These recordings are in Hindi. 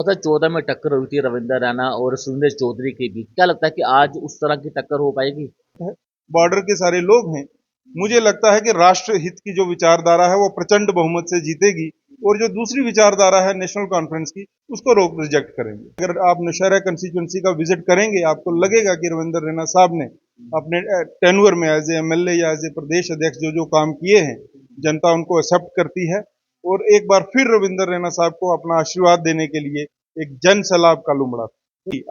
2014 में टक्कर हुई थी रविंद्र रैना और सुरेंद्र चौधरी के बीच। क्या लगता है कि आज उस तरह की टक्कर हो पाएगी? बॉर्डर के सारे लोग हैं। मुझे लगता है कि राष्ट्र हित की जो विचारधारा है वो प्रचंड बहुमत से जीतेगी और जो दूसरी विचारधारा है नेशनल कॉन्फ्रेंस की उसको रोक रिजेक्ट करेंगे। अगर आप नौशहरा कंस्टिट्यूंसी का विजिट करेंगे आपको लगेगा कि रविंद्र रैना साहब ने अपने टेन्योर में एज ए एमएलए या एज ए प्रदेश अध्यक्ष जो जो काम किए हैं जनता उनको एक्सेप्ट करती है और एक बार फिर रविंद्र रैना साहब को अपना आशीर्वाद देने के लिए एक जन सैलाब का लुमड़ा।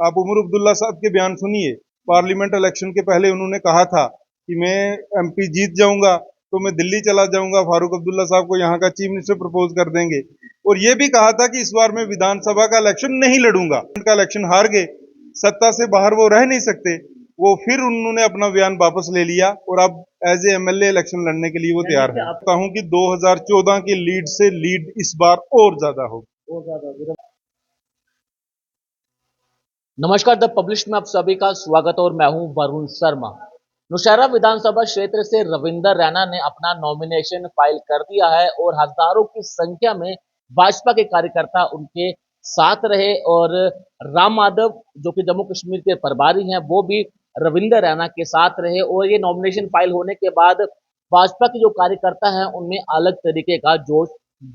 आप उमर अब्दुल्ला साहब के बयान सुनिए। पार्लियामेंट इलेक्शन के पहले उन्होंने कहा था कि मैं एमपी जीत जाऊंगा तो मैं दिल्ली चला जाऊंगा, फारूक अब्दुल्ला साहब को यहाँ का चीफ मिनिस्टर प्रपोज कर देंगे। और ये भी कहा था कि इस बार मैं विधानसभा का इलेक्शन नहीं लड़ूंगा। का इलेक्शन हार गए, सत्ता से बाहर वो रह नहीं सकते। वो फिर उन्होंने अपना बयान वापस ले लिया और अब एज ए एमएलए इलेक्शन लड़ने के लिए वो तैयार है। कहता हूं कि 2014 की लीड से लीड इस बार और ज्यादा होगी। नमस्कार, द पब्लिश में आप सभी का स्वागत है और मैं हूं वरुण शर्मा। नौशहरा विधानसभा क्षेत्र से रविंद्र रैना ने अपना नॉमिनेशन फाइल कर दिया है और हजारों की संख्या में भाजपा के कार्यकर्ता उनके साथ रहे और राम माधव जो कि जम्मू कश्मीर के प्रभारी हैं वो भी रविंद्र रैना के साथ रहे और ये नॉमिनेशन फाइल होने के बाद भाजपा के जो कार्यकर्ता हैं उनमें अलग तरीके का जोश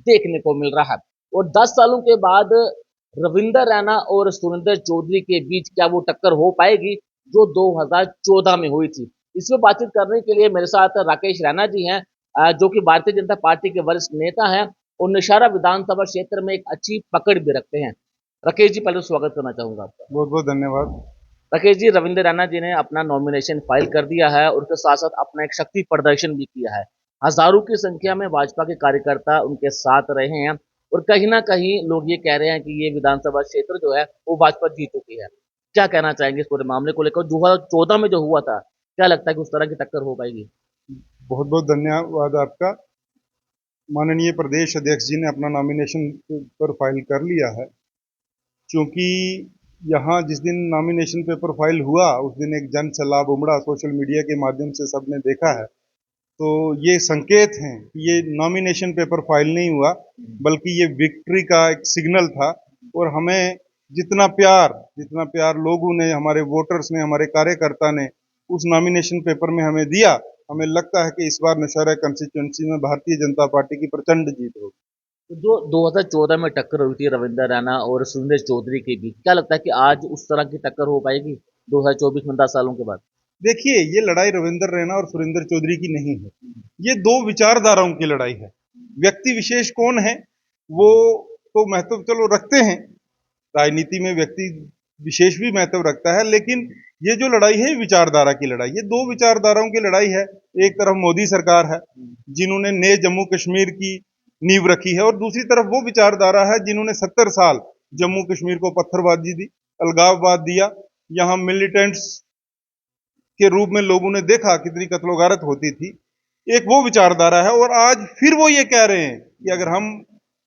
देखने को मिल रहा है। और 10 सालों के बाद रविंद्र रैना और सुरेंद्र चौधरी के बीच क्या वो टक्कर हो पाएगी जो 2014 में हुई थी? इसमें बातचीत करने के लिए मेरे साथ राकेश रैना जी हैं, जो कि भारतीय जनता पार्टी के वरिष्ठ नेता हैं और नौशहरा विधानसभा क्षेत्र में एक अच्छी पकड़ भी रखते हैं। राकेश जी, पहले तो स्वागत करना चाहूंगा आपका। बहुत बहुत धन्यवाद। राकेश जी, रविंद्र रैना जी ने अपना नॉमिनेशन फाइल कर दिया है और उसके साथ साथ अपना एक शक्ति प्रदर्शन भी किया है। हजारों की संख्या में भाजपा के कार्यकर्ता उनके साथ रहे हैं और कहीं ना कहीं लोग ये कह रहे हैं कि ये विधानसभा क्षेत्र जो है वो भाजपा जीत चुकी है। क्या कहना चाहेंगे इस पूरे मामले को लेकर? 2014 में जो हुआ था, क्या लगता है कि उस तरह की टक्कर हो पाएगी? बहुत बहुत धन्यवाद आपका। माननीय प्रदेश अध्यक्ष जी ने अपना नॉमिनेशन पेपर फाइल कर लिया है। क्योंकि यहाँ जिस दिन नॉमिनेशन पेपर फाइल हुआ उस दिन एक जन सैलाब उमड़ा, सोशल मीडिया के माध्यम से सबने देखा है। तो ये संकेत हैं कि ये नॉमिनेशन पेपर फाइल नहीं हुआ बल्कि ये विक्ट्री का एक सिग्नल था। और हमें जितना प्यार लोगों ने, हमारे वोटर्स ने, हमारे कार्यकर्ता ने उस नॉमिनेशन पेपर में हमें दिया, हमें लगता है कि इस बार नौशहरा कंस्टिट्यूंसी में भारतीय जनता पार्टी की प्रचंड जीत होगी। तो जो 2014 में टक्कर हुई थी रविंद्र रैना और सुरेंद्र चौधरी के बीच, क्या लगता है कि आज उस तरह की टक्कर हो पाएगी 2024 में 10 सालों के बाद? देखिए, ये लड़ाई रविंद्र रैना और सुरेंद्र चौधरी की नहीं है, ये दो विचारधाराओं की लड़ाई है। व्यक्ति विशेष कौन है वो तो महत्व चलो रखते हैं, राजनीति में व्यक्ति विशेष भी महत्व रखता है, लेकिन ये जो लड़ाई है विचारधारा की लड़ाई, ये दो विचारधाराओं की लड़ाई है। एक तरफ मोदी सरकार है जिन्होंने नए जम्मू कश्मीर की नींव रखी है और दूसरी तरफ वो विचारधारा है जिन्होंने 70 साल जम्मू कश्मीर को पत्थरबाजी दी, अलगाववाद दिया। यहाँ मिलिटेंट्स के रूप में लोगों ने देखा कितनी कत्लोगारत होती थी। एक वो विचारधारा है और आज फिर वो ये कह रहे हैं कि अगर हम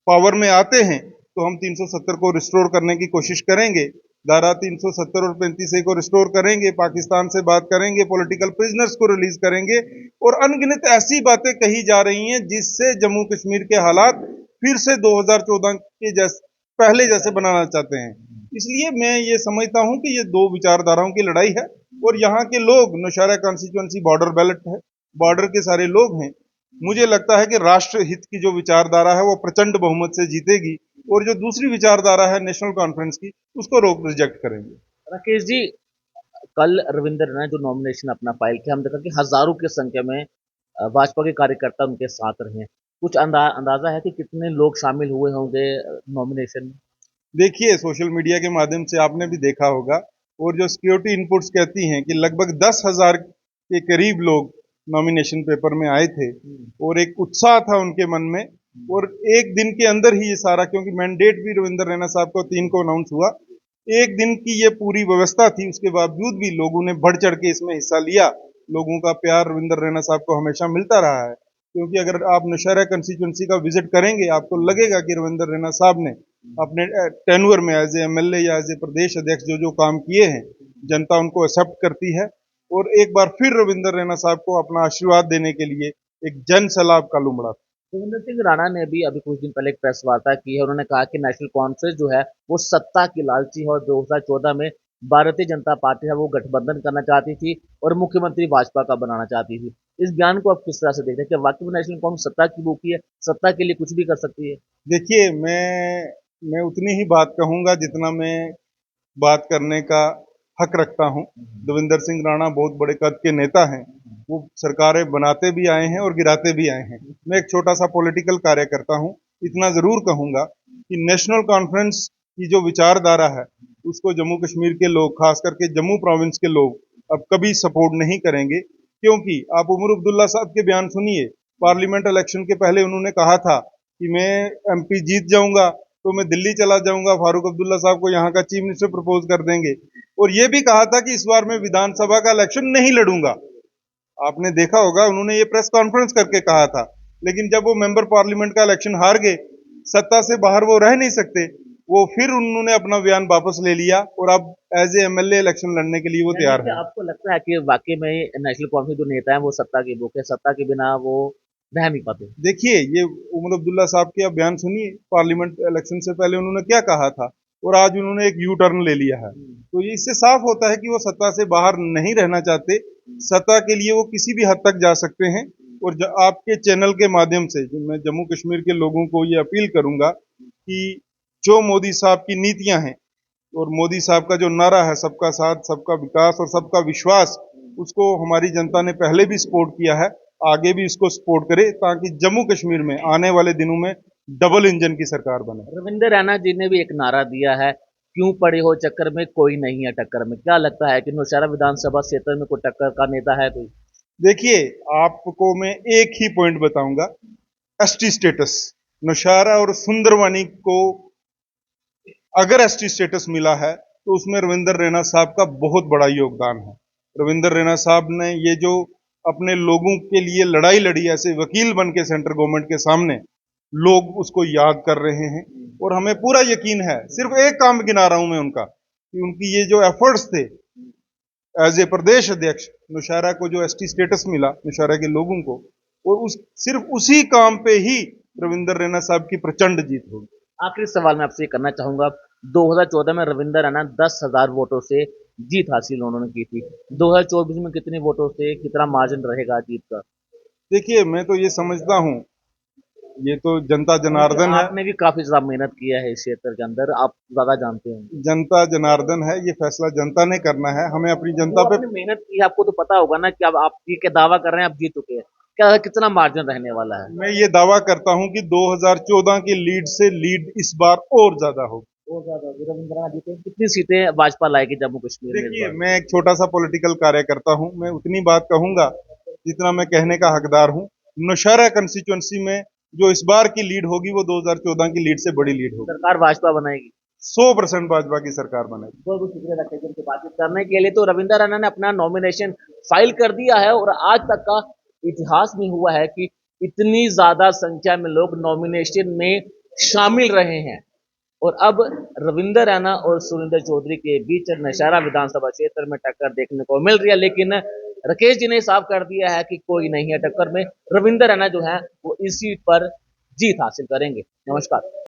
पावर में आते हैं तो हम 370 को रिस्टोर करने की कोशिश करेंगे, धारा 370 और 35A को रिस्टोर करेंगे, पाकिस्तान से बात करेंगे, पॉलिटिकल प्रिजनर्स को रिलीज करेंगे और अनगिनत ऐसी बातें कही जा रही हैं जिससे जम्मू कश्मीर के हालात फिर से 2014 के जैसे पहले जैसे बनाना चाहते हैं। इसलिए मैं ये समझता हूं कि ये दो विचारधाराओं की लड़ाई है और यहाँ के लोग, नौशहरा कॉन्स्टिट्यूंसी बॉर्डर बैलेट है, बॉर्डर के सारे लोग हैं। मुझे लगता है कि राष्ट्र हित की जो विचारधारा है वो प्रचंड बहुमत से जीतेगी और जो दूसरी विचारधारा है नेशनल कॉन्फ्रेंस की उसको रोक रिजेक्ट करेंगे। राकेश जी, कल रविंद्र ने जो नॉमिनेशन अपना फाइल किया, हम देखा कि हजारों की संख्या में भाजपा के कार्यकर्ता उनके साथ रहे हैं। कुछ अंदाजा है कि कितने लोग शामिल हुए होंगे नॉमिनेशन में? देखिए, सोशल मीडिया के माध्यम से आपने भी देखा होगा और जो सिक्योरिटी इनपुट्स कहती हैं कि लगभग 10,000 के करीब लोग नॉमिनेशन पेपर में आए थे और एक उत्साह था उनके मन में। और एक दिन के अंदर ही ये सारा, क्योंकि मैंडेट भी रविंद्र रैना साहब को 3 को अनाउंस हुआ, एक दिन की ये पूरी व्यवस्था थी, उसके बावजूद भी लोगों ने बढ़ चढ़ के इसमें हिस्सा लिया। लोगों का प्यार रविंद्र रैना साहब को हमेशा मिलता रहा है। क्योंकि अगर आप नौशहरा कंस्टिट्यूंसी का विजिट करेंगे आपको लगेगा कि रविंद्र रैना साहब ने अपने टेन्योर में एज ए एमएलए या एज ए प्रदेश अध्यक्ष जो जो काम किए हैं जनता उनको एक्सेप्ट करती है और एक बार फिर रविंद्र रैना साहब को अपना आशीर्वाद देने के लिए एक जन सैलाब का लुमड़ा। रविंद्र सिंह राणा ने भी अभी कुछ दिन पहले एक प्रेस वार्ता की है। उन्होंने कहा कि नेशनल कॉन्फ्रेंस जो है वो सत्ता की लालची है और 2014 में भारतीय जनता पार्टी है वो गठबंधन करना चाहती थी और मुख्यमंत्री भाजपा का बनाना चाहती थी। इस बयान को आप किस तरह से देखते हैं कि वाकई में नेशनल कॉन्फ्रेंस सत्ता की भूखी है, सत्ता के लिए कुछ भी कर सकती है? देखिए, मैं उतनी ही बात कहूंगा जितना मैं बात करने का हक रखता हूं। देवेंद्र सिंह राणा बहुत बड़े कद के नेता हैं। वो सरकारें बनाते भी आए हैं और गिराते भी आए हैं। मैं एक छोटा सा पॉलिटिकल कार्यकर्ता हूं। इतना जरूर कहूंगा कि नेशनल कॉन्फ्रेंस की जो विचारधारा है उसको जम्मू कश्मीर के लोग, खास करके जम्मू प्रोविंस के लोग, अब कभी सपोर्ट नहीं करेंगे। क्योंकि आप उमर अब्दुल्ला साहब के बयान सुनिए। पार्लियामेंट इलेक्शन के पहले उन्होंने कहा था कि मैं एमपी जीत जाऊंगा तो मैं दिल्ली चला जाऊंगा, फारूक अब्दुल्ला साहब को यहाँ का चीफ मिनिस्टर प्रपोज कर देंगे। और ये भी कहा था कि इस बार मैं विधानसभा का इलेक्शन नहीं लड़ूंगा। आपने देखा होगा उन्होंने ये प्रेस कॉन्फ्रेंस करके कहा था। लेकिन जब वो मेंबर पार्लियामेंट का इलेक्शन हार गए, सत्ता से बाहर वो रह नहीं सकते, वो फिर उन्होंने अपना बयान वापस ले लिया और अब एज ए एमएलए इलेक्शन लड़ने के लिए वो यानी तैयार कि है। आपको लगता है कि वाकई में नेशनल कॉन्फ्रेंस जो नेता है वो सत्ता की भूख है, सत्ता के बिना वो रह नहीं पाते? देखिए, ये उमर अब्दुल्ला साहब के आप बयान सुनिए। पार्लियामेंट इलेक्शन से पहले उन्होंने क्या कहा था और आज उन्होंने एक यू टर्न ले लिया है। तो ये इससे साफ होता है कि वो सत्ता से बाहर नहीं रहना चाहते। सत्ता के लिए वो किसी भी हद तक जा सकते हैं। और आपके चैनल के माध्यम से जो मैं जम्मू कश्मीर के लोगों को ये अपील करूंगा कि जो मोदी साहब की नीतियां हैं और मोदी साहब का जो नारा है सबका साथ, सबका विकास और सबका विश्वास, उसको हमारी जनता ने पहले भी सपोर्ट किया है, आगे भी इसको सपोर्ट करे ताकि जम्मू कश्मीर में आने वाले दिनों में डबल इंजन की सरकार बने। रविंद्र रैना जी ने भी एक नारा दिया है, क्यों पड़े हो चक्कर में, कोई नहीं है टक्कर में। क्या लगता है कि नौशहरा विधानसभा क्षेत्र में कोई टक्कर का नेता है कोई? देखिए, आपको मैं एक ही पॉइंट बताऊंगा। एसटी स्टेटस, नौशहरा और सुंदरवानी को अगर एसटी स्टेटस मिला है तो उसमें रविंदर रैना साहब का बहुत बड़ा योगदान है। रविंदर रैना साहब ने ये जो अपने लोगों के लिए लड़ाई लड़ी, ऐसे वकील बन के सेंट्रल गवर्नमेंट के सामने, लोग उसको याद कर रहे हैं। और हमें पूरा यकीन है, सिर्फ एक काम गिना रहा हूं मैं उनका, कि उनकी ये जो एफर्ट्स थे एज ए प्रदेश अध्यक्ष, नौशहरा को जो एसटी स्टेटस मिला नौशहरा के लोगों को, और उस सिर्फ उसी काम पे ही रविंदर रैना साहब की प्रचंड जीत होगी। आखिरी सवाल मैं आपसे ये करना चाहूंगा, 2014 में रविंद्र रैना 10,000 वोटों से जीत हासिल उन्होंने की थी। 2024 में कितने वोटों से, कितना मार्जिन रहेगा जीत का? देखिए, मैं तो ये समझता हूँ, ये तो जनता क्योंकि जनार्दन है। आपने भी काफी ज्यादा मेहनत किया है इस क्षेत्र के अंदर, आप ज्यादा जानते हैं। जनता जनार्दन है, ये फैसला जनता ने करना है। हमें अपनी जो जनता पे, आपने मेहनत की है आपको तो पता होगा ना कि अब आप ये के दावा कर रहे हैं आप जीत चुके हैं, क्या कितना मार्जिन रहने वाला है? मैं ये दावा करता हूं कि 2014 की लीड से लीड इस बार और ज्यादा होगी। बहुत ज्यादा रविंद्र रैना जीते, कितनी सीटें भाजपा लाएगी जम्मू कश्मीर में इस देखिए, बार? मैं एक छोटा सा पॉलिटिकल कार्यकर्ता हूं। मैं उतनी बात कहूंगा जितना मैं कहने का हकदार हूं। नौशहरा कंस्टिट्यूंसी में जो इस बार की लीड होगी वो 2014 की लीड से बड़ी लीड होगी। सरकार भाजपा बनाएगी? 100% भाजपा की सरकार बनेगी। बहुत बहुत शुक्रिया डॉक्टर जी, बातचीत करने के लिए। तो रविंद्र रैना ने अपना नॉमिनेशन फाइल कर दिया है और आज तक का इतिहास में हुआ है कि इतनी ज्यादा संख्या में लोग नॉमिनेशन में शामिल रहे हैं। और अब रविंद्र रैना और सुरेंद्र चौधरी के बीच नौशहरा विधानसभा क्षेत्र में टक्कर देखने को मिल रही है, लेकिन राकेश जी ने साफ कर दिया है कि कोई नहीं है टक्कर में। रविंद्र रैना जो है वो इस सीट पर जीत हासिल करेंगे। नमस्कार।